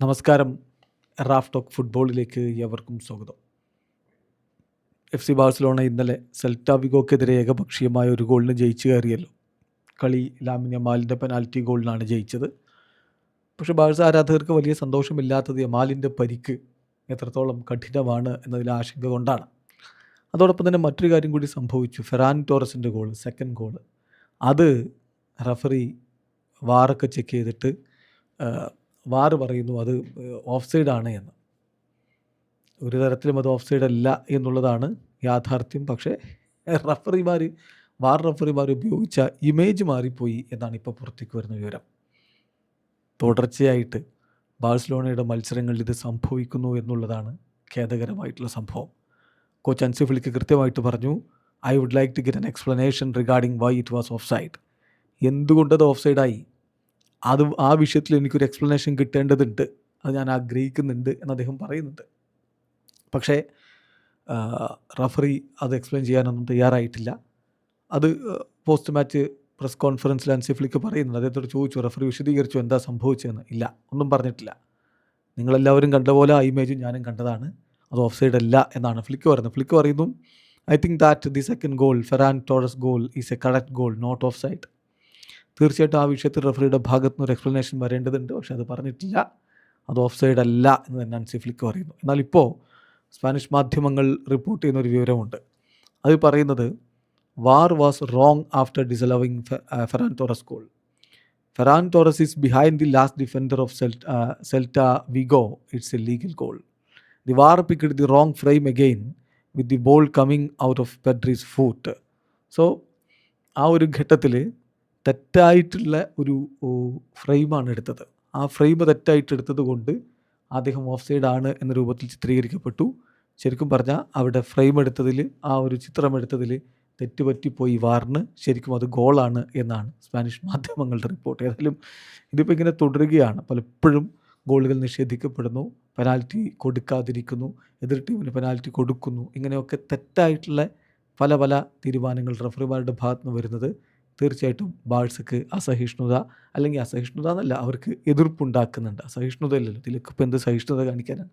നമസ്കാരം. Raf talk ഫുട്ബോളിലേക്ക് ഏവർക്കും സ്വാഗതം. എഫ് സി ബാഴ്സലോണ ഇന്നലെ സെൽറ്റ വിഗോക്കെതിരെ ഏകപക്ഷീയമായ ഒരു ഗോളിന് ജയിച്ചു കയറിയല്ലോ. കളി ലാമിൻ യമാലിൻ്റെ പെനാൽറ്റി ഗോളിനാണ് ജയിച്ചത്. പക്ഷേ ബാഴ്സ ആരാധകർക്ക് വലിയ സന്തോഷമില്ലാത്തത് യമാലിൻ്റെ പരിക്ക് എത്രത്തോളം കഠിനമാണ് എന്നതിൽ ആശങ്ക കൊണ്ടാണ്. അതോടൊപ്പം തന്നെ മറ്റൊരു കാര്യം കൂടി സംഭവിച്ചു. ഫെറാൻ ടോറസിൻ്റെ ഗോൾ, സെക്കൻഡ് ഗോൾ, അത് റഫറി വാറൊക്കെ ചെക്ക് ചെയ്തിട്ട് വാറ് പറയുന്നു അത് ഓഫ് സൈഡാണ് എന്ന്. ഒരു തരത്തിലും അത് ഓഫ് സൈഡ് അല്ല എന്നുള്ളതാണ് യാഥാർത്ഥ്യം. പക്ഷേ വാർ റഫറിമാർ ഉപയോഗിച്ച ഇമേജ് മാറിപ്പോയി എന്നാണ് ഇപ്പോൾ പുറത്തേക്ക് വരുന്ന വിവരം. തുടർച്ചയായിട്ട് ബാഴ്സലോണയുടെ മത്സരങ്ങളിൽ ഇത് സംഭവിക്കുന്നു എന്നുള്ളതാണ് ഖേദകരമായിട്ടുള്ള സംഭവം. കോച്ച് അൻസി ഫ്ലിക്ക് കൃത്യമായിട്ട് പറഞ്ഞു, I would like to get an explanation regarding why it was offside. എന്തുകൊണ്ടത് ഓഫ് സൈഡായി, ആ വിഷയത്തിൽ എനിക്കൊരു എക്സ്പ്ലനേഷൻ കിട്ടേണ്ടതുണ്ട്, അത് ഞാൻ ആഗ്രഹിക്കുന്നുണ്ട് എന്ന് അദ്ദേഹം പറയുന്നുണ്ട്. പക്ഷേ റഫറി അത് എക്സ്പ്ലെയിൻ ചെയ്യാനൊന്നും തയ്യാറായിട്ടില്ല. അത് പോസ്റ്റ് മാച്ച് പ്രസ് കോൺഫറൻസിൽ അൻസി ഫ്ലിക്ക് പറയുന്നുണ്ട്. അദ്ദേഹത്തോട് ചോദിച്ചു, റഫറി വിശദീകരിച്ചു എന്താ സംഭവിച്ചതെന്ന്. ഇല്ല, ഒന്നും പറഞ്ഞിട്ടില്ല. നിങ്ങളെല്ലാവരും കണ്ട പോലെ ആ ഇമേജും ഞാനും കണ്ടതാണ്, അത് ഓഫ് സൈഡ് അല്ല എന്നാണ് ഫ്ലിക്ക് പറയുന്നത്. ഫ്ലിക്ക് പറയുന്നു, I think that the second goal, Ferran Torres goal, is a correct goal, not offside. തീർച്ചയായിട്ടും ആ വിഷയത്തിൽ റഫറിയുടെ ഭാഗത്തു നിന്ന് ഒരു എക്സ്പ്ലനേഷൻ വരേണ്ടതുണ്ട്. പക്ഷേ അത് പറഞ്ഞിട്ടില്ല, അത് ഓഫ് സൈഡ് അല്ല എന്ന് തന്നെ അൻസി ഫ്ലിക്ക് പറയുന്നു. എന്നാൽ ഇപ്പോൾ സ്പാനിഷ് മാധ്യമങ്ങൾ റിപ്പോർട്ട് ചെയ്യുന്ന ഒരു വിവരമുണ്ട്. അത് പറയുന്നത്, VAR was wrong after disallowing Ferran Torres goal. Ferran Torres is behind the last defender of Celta Vigo, it's a legal goal. The VAR picked the wrong frame again with the ball coming out of Pedri's foot. So ആ ഒരു ഘട്ടത്തിൽ തെറ്റായിട്ടുള്ള ഒരു ഫ്രെയിമാണ് എടുത്തത്. ആ frame തെറ്റായിട്ട് എടുത്തത് കൊണ്ട് അദ്ദേഹം ഓഫ് സൈഡ് ആണ് എന്ന രൂപത്തിൽ ചിത്രീകരിക്കപ്പെട്ടു. ശരിക്കും പറഞ്ഞാൽ അവിടെ ഫ്രെയിം എടുത്തതിൽ, ആ ഒരു ചിത്രം എടുത്തതിൽ തെറ്റുപറ്റിപ്പോയി വാറിന്. ശരിക്കും അത് ഗോളാണ് എന്നാണ് സ്പാനിഷ് മാധ്യമങ്ങളുടെ റിപ്പോർട്ട്. ഏതായാലും ഇതിപ്പോൾ ഇങ്ങനെ തുടരുകയാണ്. പലപ്പോഴും ഗോളുകൾ നിഷേധിക്കപ്പെടുന്നു, പെനാൽറ്റി കൊടുക്കാതിരിക്കുന്നു, എതിർ ടീമിന് പെനാൽറ്റി കൊടുക്കുന്നു. ഇങ്ങനെയൊക്കെ തെറ്റായിട്ടുള്ള പല പല തീരുമാനങ്ങൾ റഫറിമാരുടെ ഭാഗത്ത് നിന്ന് വരുന്നത് തീർച്ചയായിട്ടും ബാഴ്സക്ക് അസഹിഷ്ണുത, അല്ലെങ്കിൽ അസഹിഷ്ണുത എന്നല്ല, അവർക്ക് എതിർപ്പുണ്ടാക്കുന്നുണ്ട്. അസഹിഷ്ണുതയല്ലല്ലോ, ഇതിലൊക്കെ ഇപ്പോൾ എന്ത് സഹിഷ്ണുത കാണിക്കാനാണ്,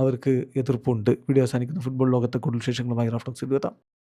അവർക്ക് എതിർപ്പുണ്ട്. വീഡിയോ അവസാനിക്കുന്ന ഫുട്ബോൾ ലോകത്തെ കൂടുതൽ വിശേഷങ്ങളുമായി റാഫ് ടോക്സിൽ എത്താം.